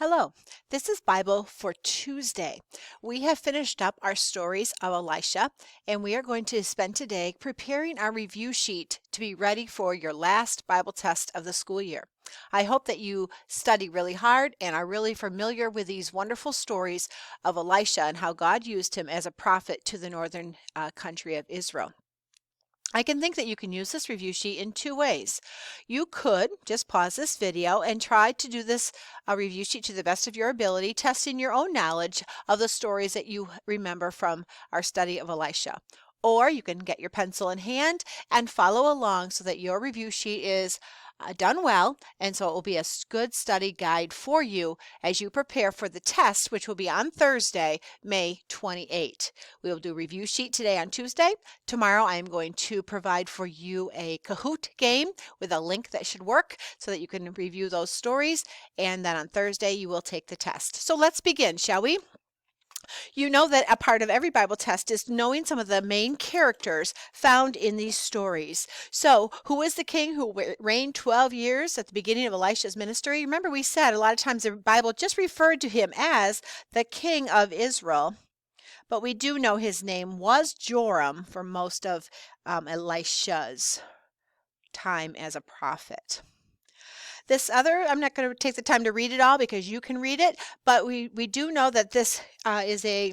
Hello, this is Bible for Tuesday. We have finished up our stories of Elisha, and we are going to spend today preparing our review sheet to be ready for your last Bible test of the school year. I hope that you study really hard and are really familiar with these wonderful stories of Elisha and how God used him as a prophet to the northern country of Israel. I can think that you can use this review sheet in two ways. You could just pause this video and try to do this review sheet to the best of your ability, testing your own knowledge of the stories that you remember from our study of Elisha. Or you can get your pencil in hand and follow along so that your review sheet is done well, and so it will be a good study guide for you as you prepare for the test, which will be on Thursday, May 28. We will do a review sheet today on Tuesday. Tomorrow I am going to provide for you a Kahoot game with a link that should work so that you can review those stories, and then on Thursday you will take the test. So let's begin, shall we? You know that a part of every Bible test is knowing some of the main characters found in these stories. So, who is the king who reigned 12 years at the beginning of Elisha's ministry? Remember, we said a lot of times the Bible just referred to him as the king of Israel. But we do know his name was Joram for most of Elisha's time as a prophet. This other, I'm not going to take the time to read it all because you can read it, but we do know that this is a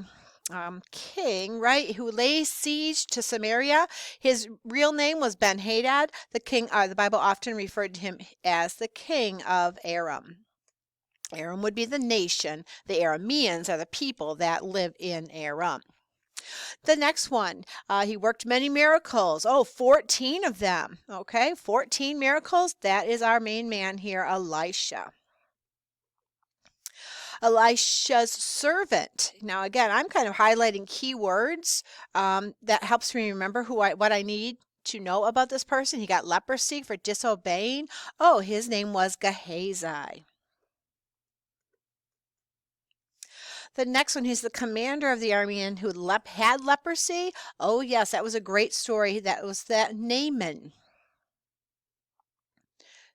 king, right, who lays siege to Samaria. His real name was Ben-Hadad. The king, the Bible often referred to him as the king of Aram. Aram would be the nation. The Arameans are the people that live in Aram. The next one, he worked many miracles. 14 of them. Okay, 14 miracles. That is our main man here, Elisha. Elisha's servant. Now, again, I'm kind of highlighting key words that helps me remember what I need to know about this person. He got leprosy for disobeying. His name was Gehazi. The next one, he's the commander of the army and who had leprosy. Oh, yes, that was a great story. That was that Naaman.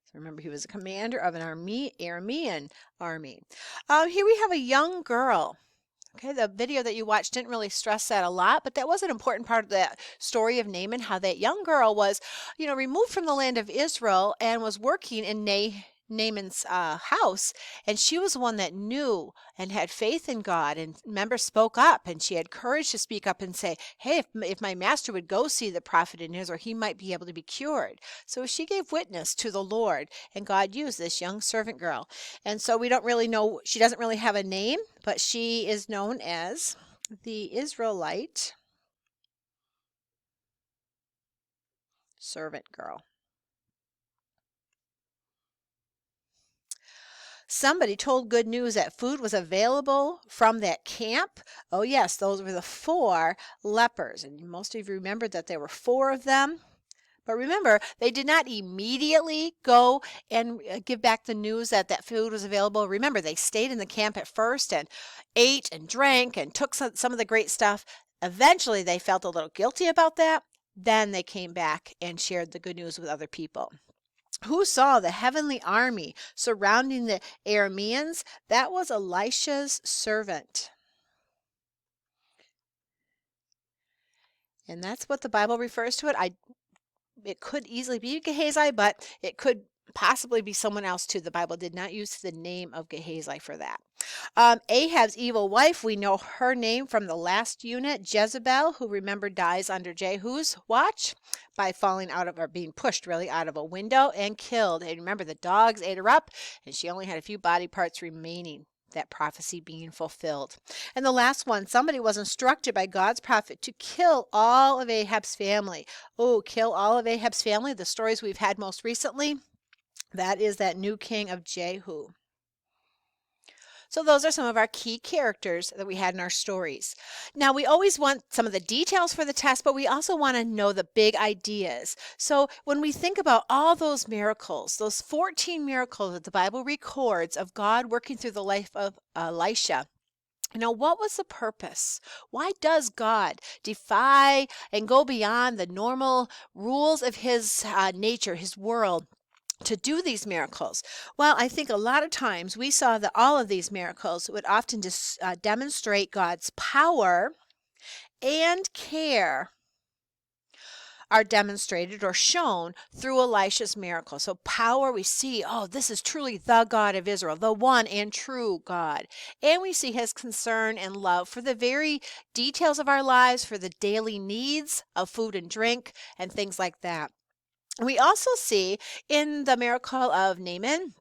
So remember, he was a commander of an Aramean army. Here we have a young girl. Okay, the video that you watched didn't really stress that a lot, but that was an important part of the story of Naaman, how that young girl was, removed from the land of Israel and was working in Naaman's house, and she was one that knew and had faith in God, and members spoke up, and she had courage to speak up and say, hey, if my master would go see the prophet in Israel, he might be able to be cured. So she gave witness to the Lord, and God used this young servant girl. And so we don't really know, she doesn't really have a name, but she is known as the Israelite servant girl. Somebody told good news that food was available from that camp. Oh, yes, those were the 4 lepers. And most of you remember that there were 4 of them. But remember, they did not immediately go and give back the news that food was available. Remember, they stayed in the camp at first and ate and drank and took some of the great stuff. Eventually, they felt a little guilty about that. Then they came back and shared the good news with other people. Who saw the heavenly army surrounding the Arameans? That was Elisha's servant. And that's what the Bible refers to it. It could easily be Gehazi, but it could possibly be someone else too. The Bible did not use the name of Gehazi for that. Ahab's evil wife, we know her name from the last unit, Jezebel, who remember dies under Jehu's watch by falling out of, or being pushed really out of a window and killed. And remember, the dogs ate her up and she only had a few body parts remaining. That prophecy being fulfilled. And the last one, somebody was instructed by God's prophet to kill all of Ahab's family. Kill all of Ahab's family. The stories we've had most recently, that is that new king of Jehu. So those are some of our key characters that we had in our stories. Now, we always want some of the details for the test, but we also want to know the big ideas. So when we think about all those miracles, those 14 miracles that the Bible records of God working through the life of Elisha, what was the purpose? Why does God defy and go beyond the normal rules of his nature, his world, to do these miracles? Well, I think a lot of times we saw that all of these miracles would often just demonstrate God's power and care are demonstrated or shown through Elisha's miracle. So power, we see, oh, this is truly the God of Israel, the one and true God. And we see his concern and love for the very details of our lives, for the daily needs of food and drink and things like that. We also see in the miracle of Naaman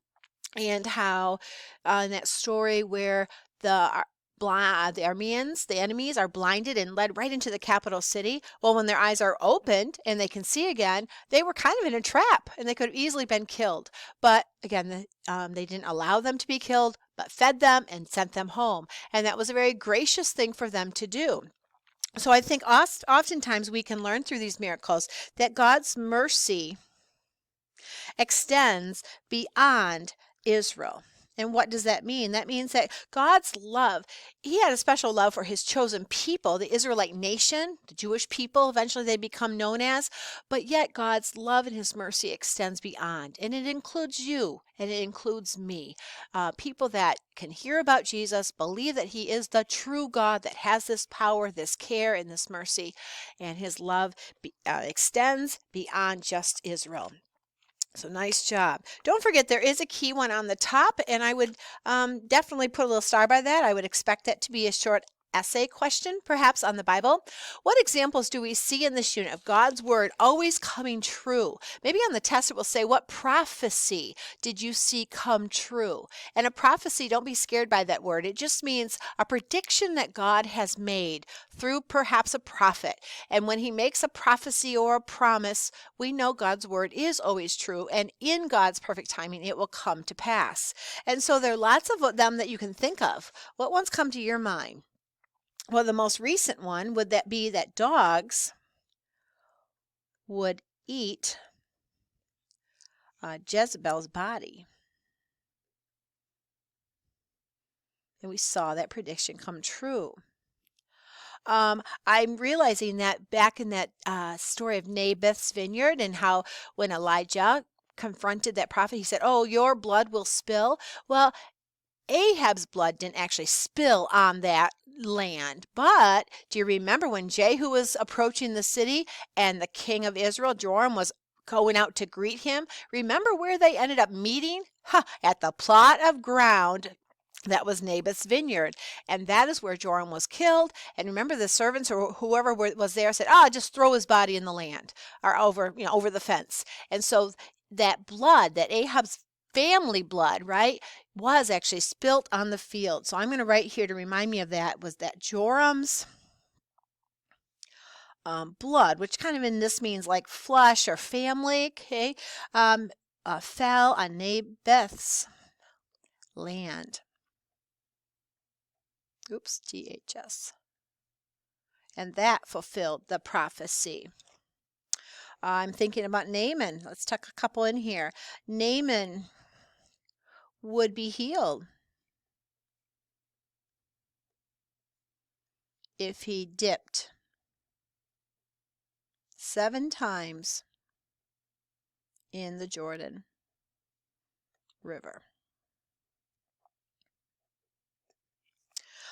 and how in that story where the the Armenians, the enemies, are blinded and led right into the capital city. Well, when their eyes are opened and they can see again, they were kind of in a trap and they could have easily been killed. But again, they didn't allow them to be killed, but fed them and sent them home. And that was a very gracious thing for them to do. So I think oftentimes we can learn through these miracles that God's mercy extends beyond Israel. And what does that mean? That means that God's love, he had a special love for his chosen people, the Israelite nation, the Jewish people, eventually they become known as, but yet God's love and his mercy extends beyond. And it includes you and it includes me. People that can hear about Jesus, believe that he is the true God that has this power, this care, and this mercy, and his love extends beyond just Israel. So nice job. Don't forget there is a key one on the top, and I would definitely put a little star by that. I would expect that to be a short essay question, perhaps on the Bible. What examples do we see in this unit of God's word always coming true? Maybe on the test it will say, what prophecy did you see come true? And a prophecy, don't be scared by that word. It just means a prediction that God has made through perhaps a prophet. And when he makes a prophecy or a promise, we know God's word is always true, and in God's perfect timing, it will come to pass. And so there are lots of them that you can think of. What ones come to your mind? Well, the most recent one would that be that dogs would eat Jezebel's body. And we saw that prediction come true. I'm realizing that back in that story of Naboth's vineyard and how when Elijah confronted that prophet, he said, oh, your blood will spill. Well, Ahab's blood didn't actually spill on that land. But do you remember when Jehu was approaching the city and the king of Israel, Joram, was going out to greet him? Remember where they ended up meeting? At the plot of ground that was Naboth's vineyard. And that is where Joram was killed. And remember the servants or whoever was there said, just throw his body in the land or over the fence. And so that blood, that Ahab's family blood, right, was actually spilt on the field. So I'm going to write here to remind me of that, was that Joram's blood, which kind of in this means like flesh or family, okay, fell on Naboth's land. Oops, DHS. And that fulfilled the prophecy. I'm thinking about Naaman. Let's tuck a couple in here. Naaman would be healed if he dipped 7 times in the Jordan River.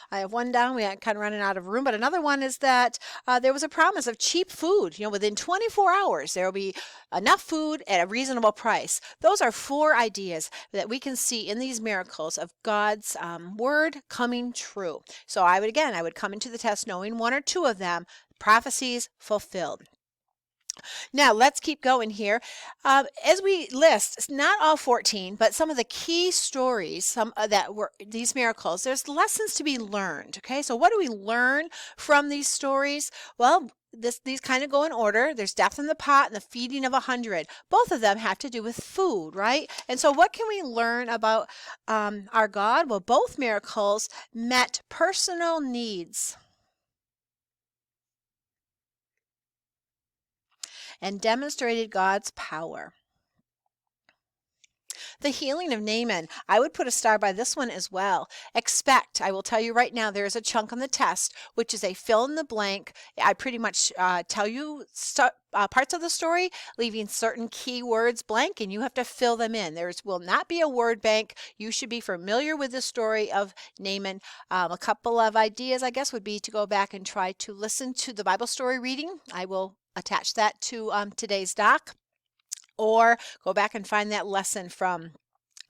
I have one down. We are kind of running out of room, but another one is that there was a promise of cheap food. Within 24 hours, there will be enough food at a reasonable price. Those are 4 ideas that we can see in these miracles of God's word coming true. So I would come into the test knowing 1 or 2 of them, prophecies fulfilled. Now, let's keep going here. As we list, not all 14, but some of the key stories, some that were these miracles, there's lessons to be learned. Okay, so what do we learn from these stories? Well, these kind of go in order. There's death in the pot and the feeding of 100. Both of them have to do with food, right? And so what can we learn about our God? Well, both miracles met personal needs and demonstrated God's power. The healing of Naaman. I would put a star by this one as well. Expect, I will tell you right now, there is a chunk on the test, which is a fill in the blank. I pretty much tell you parts of the story, leaving certain key words blank, and you have to fill them in. There will not be a word bank. You should be familiar with the story of Naaman. A couple of ideas, I guess, would be to go back and try to listen to the Bible story reading. I will attach that to today's doc, or go back and find that lesson from,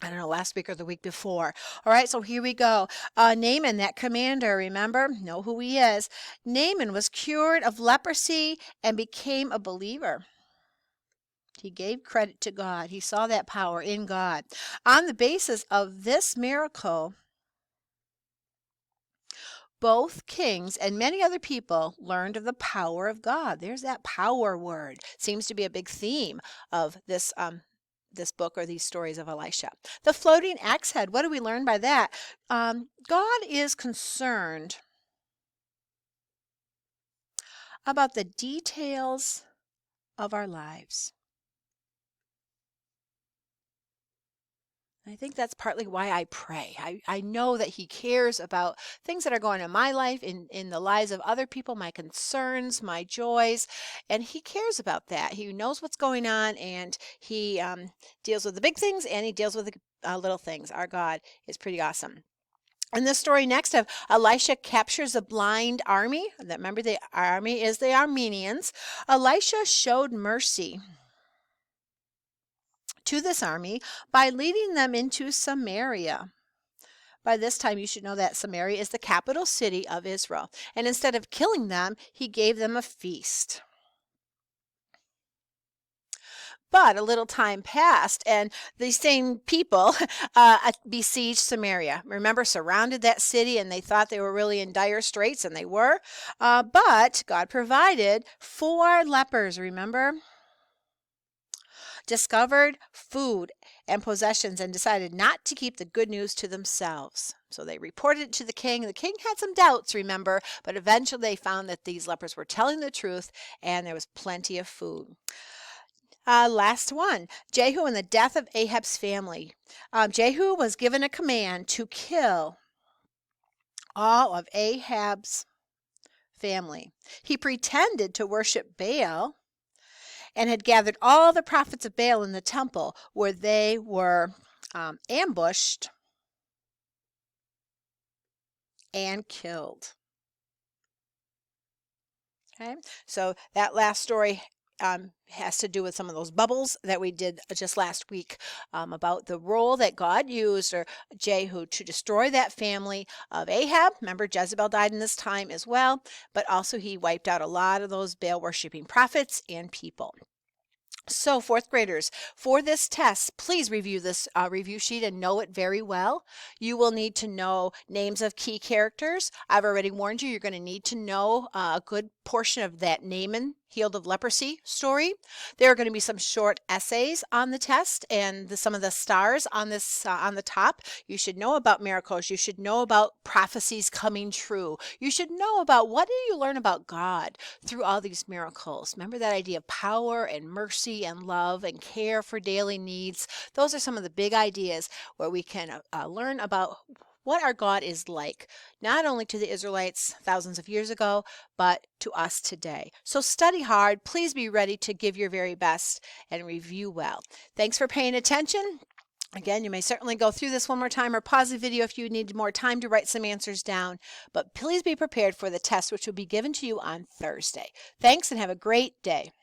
I don't know, last week or the week before. All right, so here we go. Naaman, that commander, remember? Know who he is. Naaman was cured of leprosy and became a believer. He gave credit to God. He saw that power in God. On the basis of this miracle, both kings and many other people learned of the power of God. There's that power word. Seems to be a big theme of this book or these stories of Elisha. The floating axe head. What do we learn by that? God is concerned about the details of our lives. I think that's partly why I pray. I know that he cares about things that are going on in my life, in the lives of other people, my concerns, my joys, and he cares about that. He knows what's going on, and he deals with the big things, and he deals with the little things. Our God is pretty awesome. In this story next of Elisha captures a blind army. Remember, the army is the Armenians. Elisha showed mercy to this army by leading them into Samaria. By this time, you should know that Samaria is the capital city of Israel. And instead of killing them, he gave them a feast. But a little time passed, and these same people besieged Samaria. Remember, surrounded that city, and they thought they were really in dire straits, and they were. But God provided 4 lepers, remember? Discovered food and possessions and decided not to keep the good news to themselves. So they reported it to the king. The king had some doubts, remember, but eventually they found that these lepers were telling the truth and there was plenty of food. Last one, Jehu and the death of Ahab's family. Jehu was given a command to kill all of Ahab's family. He pretended to worship Baal and had gathered all the prophets of Baal in the temple where they were ambushed and killed. Okay, so that last story has to do with some of those bubbles that we did just last week about the role that God used, or Jehu, to destroy that family of Ahab. Remember, Jezebel died in this time as well, but also he wiped out a lot of those Baal worshiping prophets and people. So 4th graders, for this test, please review this review sheet and know it very well. You will need to know names of key characters. I've already warned you, you're going to need to know a good portion of that Naaman healed of leprosy story. There are going to be some short essays on the test, and some of the stars on this on the top. You should know about miracles. You should know about prophecies coming true. You should know about, what did you learn about God through all these miracles. Remember that idea of power and mercy and love and care for daily needs. Those are some of the big ideas where we can learn about what our God is like, not only to the Israelites thousands of years ago, but to us today. So study hard. Please be ready to give your very best and review well. Thanks for paying attention. Again, you may certainly go through this one more time or pause the video if you need more time to write some answers down, but please be prepared for the test, which will be given to you on Thursday. Thanks and have a great day.